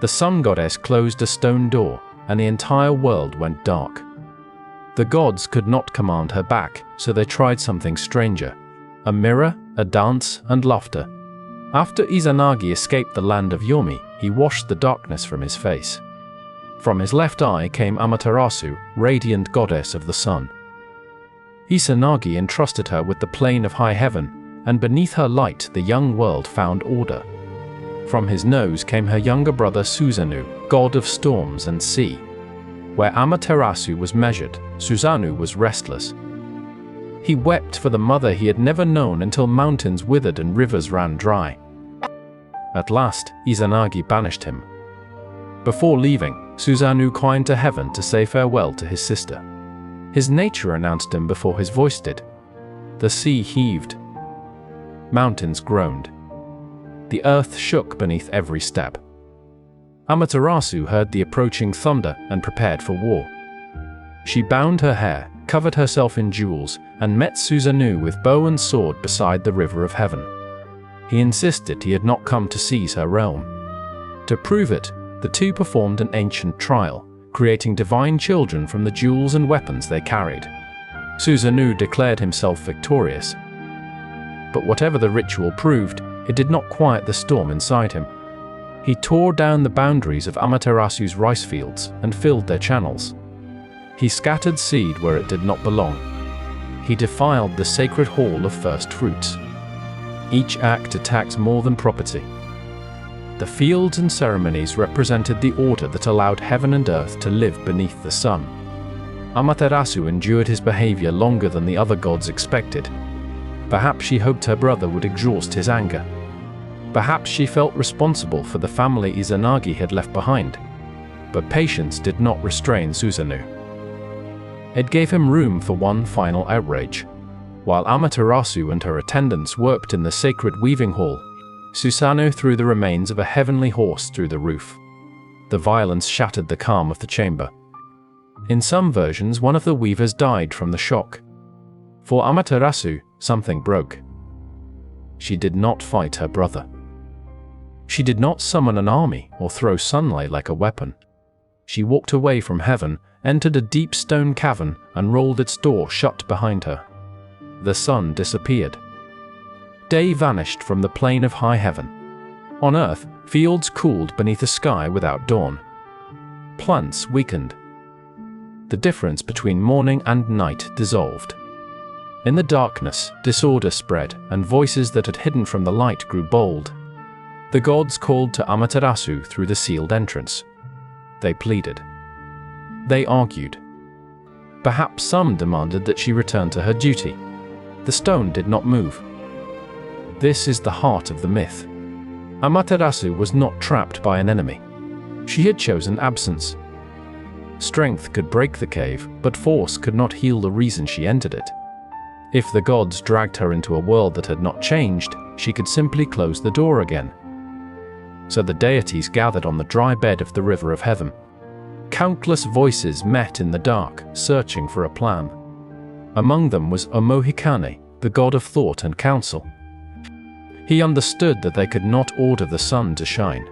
The sun goddess closed a stone door, and the entire world went dark. The gods could not command her back, so they tried something stranger: a mirror, a dance, and laughter. After Izanagi escaped the land of Yomi, he washed the darkness from his face. From his left eye came Amaterasu, radiant goddess of the sun. Izanagi entrusted her with the plane of high heaven, and beneath her light the young world found order. From his nose came her younger brother Susanoo, god of storms and sea. Where Amaterasu was measured, Susanoo was restless. He wept for the mother he had never known until mountains withered and rivers ran dry. At last, Izanagi banished him. Before leaving, Susanoo climbed to heaven to say farewell to his sister. His nature announced him before his voice did. The sea heaved. Mountains groaned. The earth shook beneath every step. Amaterasu heard the approaching thunder and prepared for war. She bound her hair, covered herself in jewels, and met Susanoo with bow and sword beside the river of heaven. He insisted he had not come to seize her realm. To prove it, the two performed an ancient trial, creating divine children from the jewels and weapons they carried. Susanoo declared himself victorious. But whatever the ritual proved, it did not quiet the storm inside him. He tore down the boundaries of Amaterasu's rice fields and filled their channels. He scattered seed where it did not belong. He defiled the sacred hall of first fruits. Each act attacked more than property. The fields and ceremonies represented the order that allowed heaven and earth to live beneath the sun. Amaterasu endured his behavior longer than the other gods expected. Perhaps she hoped her brother would exhaust his anger. Perhaps she felt responsible for the family Izanagi had left behind. But patience did not restrain Susanoo. It gave him room for one final outrage. While Amaterasu and her attendants worked in the sacred weaving hall, Susanoo threw the remains of a heavenly horse through the roof. The violence shattered the calm of the chamber. In some versions, one of the weavers died from the shock. For Amaterasu, something broke. She did not fight her brother. She did not summon an army or throw sunlight like a weapon. She walked away from heaven, entered a deep stone cavern, and rolled its door shut behind her. The sun disappeared. Day vanished from the plane of high heaven. On earth, fields cooled beneath a sky without dawn. Plants weakened. The difference between morning and night dissolved. In the darkness, disorder spread, and voices that had hidden from the light grew bold. The gods called to Amaterasu through the sealed entrance. They pleaded. They argued. Perhaps some demanded that she return to her duty. The stone did not move. This is the heart of the myth. Amaterasu was not trapped by an enemy. She had chosen absence. Strength could break the cave, but force could not heal the reason she entered it. If the gods dragged her into a world that had not changed, she could simply close the door again. So the deities gathered on the dry bed of the river of heaven. Countless voices met in the dark, searching for a plan. Among them was Omohikane, the god of thought and counsel. He understood that they could not order the sun to shine.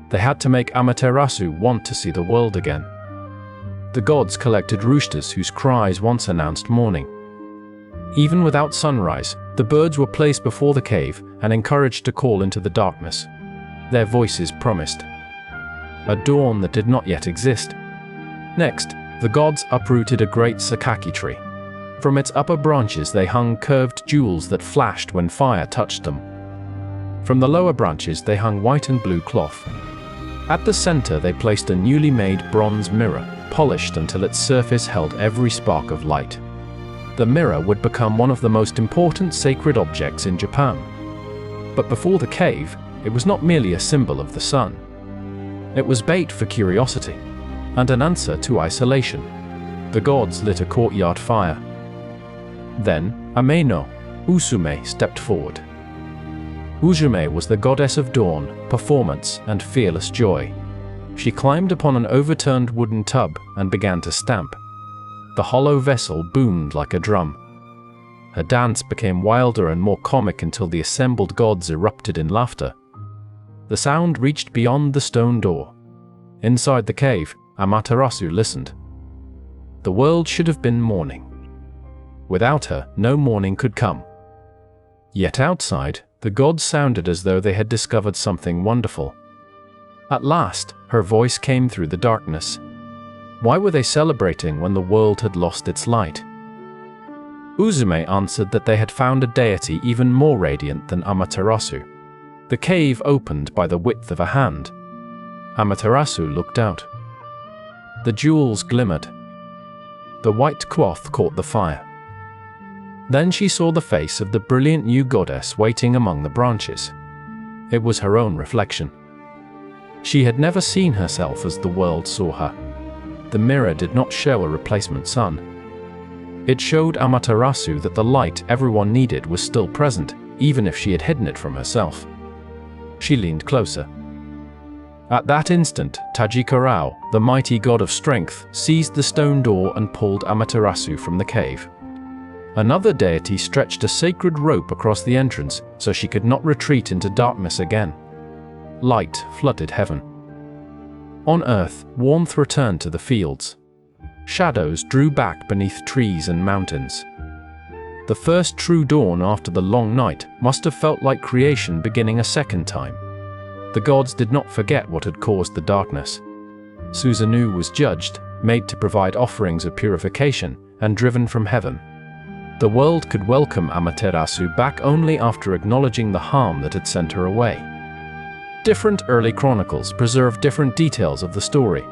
They had to make Amaterasu want to see the world again. The gods collected roosters whose cries once announced morning. Even without sunrise, the birds were placed before the cave and encouraged to call into the darkness. Their voices promised a dawn that did not yet exist. Next, the gods uprooted a great sakaki tree. From its upper branches they hung curved jewels that flashed when fire touched them. From the lower branches they hung white and blue cloth. At the center they placed a newly made bronze mirror, polished until its surface held every spark of light. The mirror would become one of the most important sacred objects in Japan. But before the cave, it was not merely a symbol of the sun. It was bait for curiosity, and an answer to isolation. The gods lit a courtyard fire. Then, Ame no Usume stepped forward. Usume was the goddess of dawn, performance, and fearless joy. She climbed upon an overturned wooden tub and began to stamp. The hollow vessel boomed like a drum. Her dance became wilder and more comic until the assembled gods erupted in laughter. The sound reached beyond the stone door. Inside the cave, Amaterasu listened. The world should have been morning. Without her, no morning could come. Yet outside, the gods sounded as though they had discovered something wonderful. At last, her voice came through the darkness. Why were they celebrating when the world had lost its light? Uzume answered that they had found a deity even more radiant than Amaterasu. The cave opened by the width of a hand. Amaterasu looked out. The jewels glimmered. The white cloth caught the fire. Then she saw the face of the brilliant new goddess waiting among the branches. It was her own reflection. She had never seen herself as the world saw her. The mirror did not show a replacement sun. It showed Amaterasu that the light everyone needed was still present, even if she had hidden it from herself. She leaned closer. At that instant, Tajikarao, the mighty god of strength, seized the stone door and pulled Amaterasu from the cave. Another deity stretched a sacred rope across the entrance so she could not retreat into darkness again. Light flooded heaven. On earth, warmth returned to the fields. Shadows drew back beneath trees and mountains. The first true dawn after the long night must have felt like creation beginning a second time. The gods did not forget what had caused the darkness. Susanoo was judged, made to provide offerings of purification, and driven from heaven. The world could welcome Amaterasu back only after acknowledging the harm that had sent her away. Different early chronicles preserve different details of the story.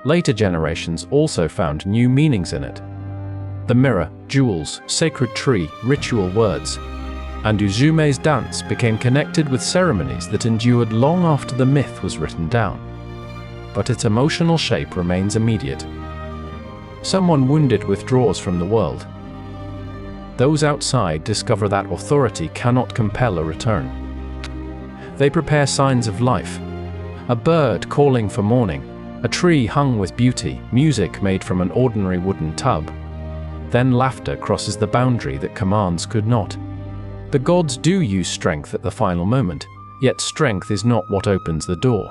Later generations also found new meanings in it. The mirror, jewels, sacred tree, ritual words, and Uzume's dance became connected with ceremonies that endured long after the myth was written down. But its emotional shape remains immediate. Someone wounded withdraws from the world. Those outside discover that authority cannot compel a return. They prepare signs of life. A bird calling for morning, a tree hung with beauty, music made from an ordinary wooden tub. Then laughter crosses the boundary that commands could not. The gods do use strength at the final moment, yet strength is not what opens the door.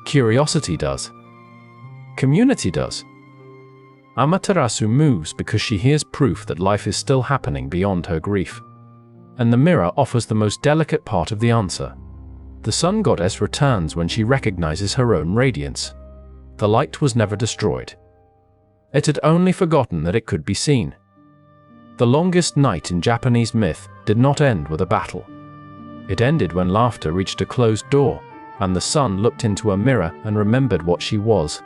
Curiosity does. Community does. Amaterasu moves because she hears proof that life is still happening beyond her grief. And the mirror offers the most delicate part of the answer. The sun goddess returns when she recognizes her own radiance. The light was never destroyed. It had only forgotten that it could be seen. The longest night in Japanese myth did not end with a battle. It ended when laughter reached a closed door, and the sun looked into a mirror and remembered what she was.